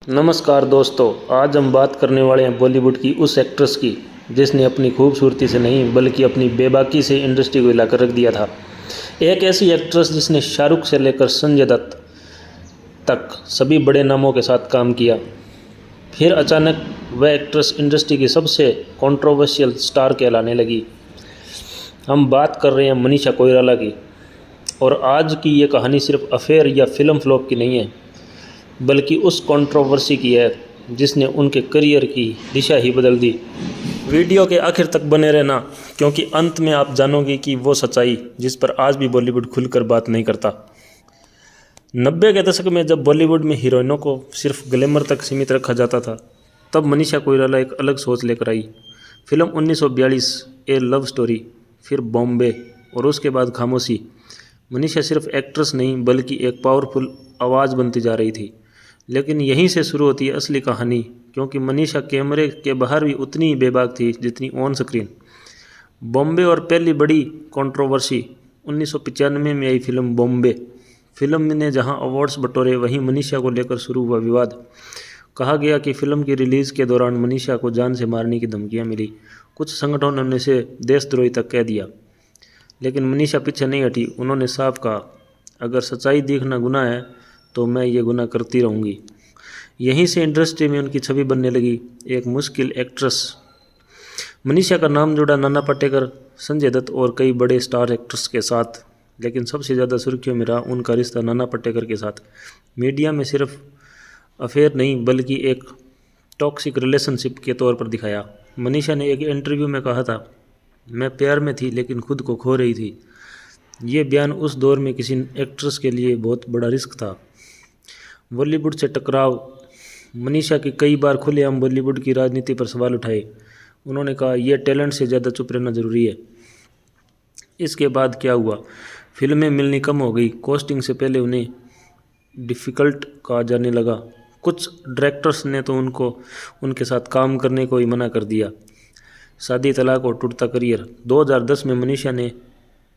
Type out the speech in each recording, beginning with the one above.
नमस्कार दोस्तों, आज हम बात करने वाले हैं बॉलीवुड की उस एक्ट्रेस की जिसने अपनी खूबसूरती से नहीं बल्कि अपनी बेबाकी से इंडस्ट्री को हिलाकर रख दिया था। एक ऐसी एक्ट्रेस जिसने शाहरुख से लेकर संजय दत्त तक सभी बड़े नामों के साथ काम किया। फिर अचानक वह एक्ट्रेस इंडस्ट्री की सबसे कंट्रोवर्शियल स्टार कहलाने लगी। हम बात कर रहे हैं मनीषा कोइराला की। और आज की ये कहानी सिर्फ अफेयर या फिल्म फ्लॉप की नहीं है, बल्कि उस कंट्रोवर्सी की है जिसने उनके करियर की दिशा ही बदल दी। वीडियो के आखिर तक बने रहना, क्योंकि अंत में आप जानोगे कि वो सच्चाई जिस पर आज भी बॉलीवुड खुलकर बात नहीं करता। 90 के दशक में जब बॉलीवुड में हीरोइनों को सिर्फ ग्लैमर तक सीमित रखा जाता था, तब मनीषा कोइराला एक अलग सोच लेकर आई। फिल्म 1942, ए लव स्टोरी, फिर बॉम्बे और उसके बाद खामोशी। मनीषा सिर्फ एक्ट्रेस नहीं बल्कि एक पावरफुल आवाज़ बनती जा रही थी। लेकिन यहीं से शुरू होती है असली कहानी, क्योंकि मनीषा कैमरे के बाहर भी उतनी ही बेबाक थी जितनी ऑन स्क्रीन। बॉम्बे और पहली बड़ी कंट्रोवर्सी 1995 में आई फिल्म बॉम्बे। फिल्म ने जहां अवार्ड्स बटोरे, वहीं मनीषा को लेकर शुरू हुआ विवाद। कहा गया कि फिल्म की रिलीज़ के दौरान मनीषा को जान से मारने की धमकियां मिली। कुछ संगठनों ने इसे देशद्रोही तक कह दिया, लेकिन मनीषा पीछे नहीं हटी। उन्होंने साफ कहा, अगर सच्चाई देखना गुनाह है तो मैं ये गुनाह करती रहूँगी। यहीं से इंडस्ट्री में उनकी छवि बनने लगी, एक मुश्किल एक्ट्रेस। मनीषा का नाम जुड़ा नाना पाटेकर, संजय दत्त और कई बड़े स्टार एक्ट्रेस के साथ, लेकिन सबसे ज़्यादा सुर्खियों में रहा उनका रिश्ता नाना पाटेकर के साथ। मीडिया में सिर्फ अफेयर नहीं बल्कि एक टॉक्सिक रिलेशनशिप के तौर पर दिखाया। मनीषा ने एक इंटरव्यू में कहा था, मैं प्यार में थी लेकिन खुद को खो रही थी। ये बयान उस दौर में किसी एक्ट्रेस के लिए बहुत बड़ा रिस्क था। बॉलीवुड से टकराव। मनीषा की कई बार खुलेआम बॉलीवुड की राजनीति पर सवाल उठाए। उन्होंने कहा, यह टैलेंट से ज़्यादा चुप रहना ज़रूरी है। इसके बाद क्या हुआ? फिल्में मिलनी कम हो गई। कास्टिंग से पहले उन्हें डिफ़िकल्ट कहा जाने लगा। कुछ डायरेक्टर्स ने तो उनके साथ काम करने को ही मना कर दिया। शादी, तलाक और टूटता करियर। 2010 में मनीषा ने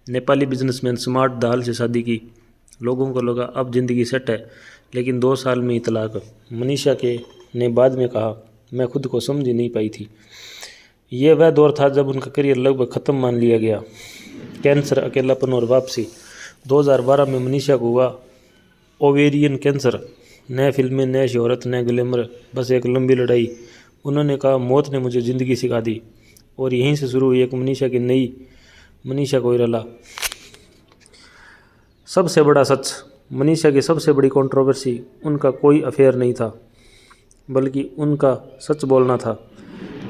नेपाली बिजनेसमैन स्मार्ट दाल से शादी की। लोगों को लगा अब ज़िंदगी सेट है, लेकिन 2 साल में ही तलाक। मनीषा ने बाद में कहा, मैं खुद को समझ ही नहीं पाई थी। ये वह दौर था जब उनका करियर लगभग ख़त्म मान लिया गया। कैंसर, अकेलापन और वापसी। 2012 में मनीषा को हुआ ओवेरियन कैंसर। नए फिल्में, नए शोहरत, नए ग्लैमर, बस एक लंबी लड़ाई। उन्होंने कहा, मौत ने मुझे ज़िंदगी सिखा दी। और यहीं से शुरू हुई एक मनीषा की नई मनीषा कोइराला। सबसे बड़ा सच। मनीषा की सबसे बड़ी कंट्रोवर्सी उनका कोई अफेयर नहीं था, बल्कि उनका सच बोलना था।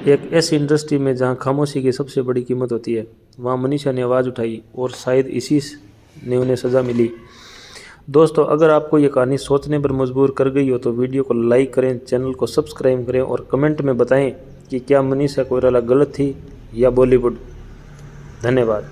एक ऐसी इंडस्ट्री में जहां खामोशी की सबसे बड़ी कीमत होती है, वहां मनीषा ने आवाज़ उठाई और शायद इसी ने उन्हें सज़ा मिली। दोस्तों, अगर आपको ये कहानी सोचने पर मजबूर कर गई हो तो वीडियो को लाइक करें, चैनल को सब्सक्राइब करें और कमेंट में बताएं कि क्या मनीषा कोइराला गलत थी या बॉलीवुड। धन्यवाद।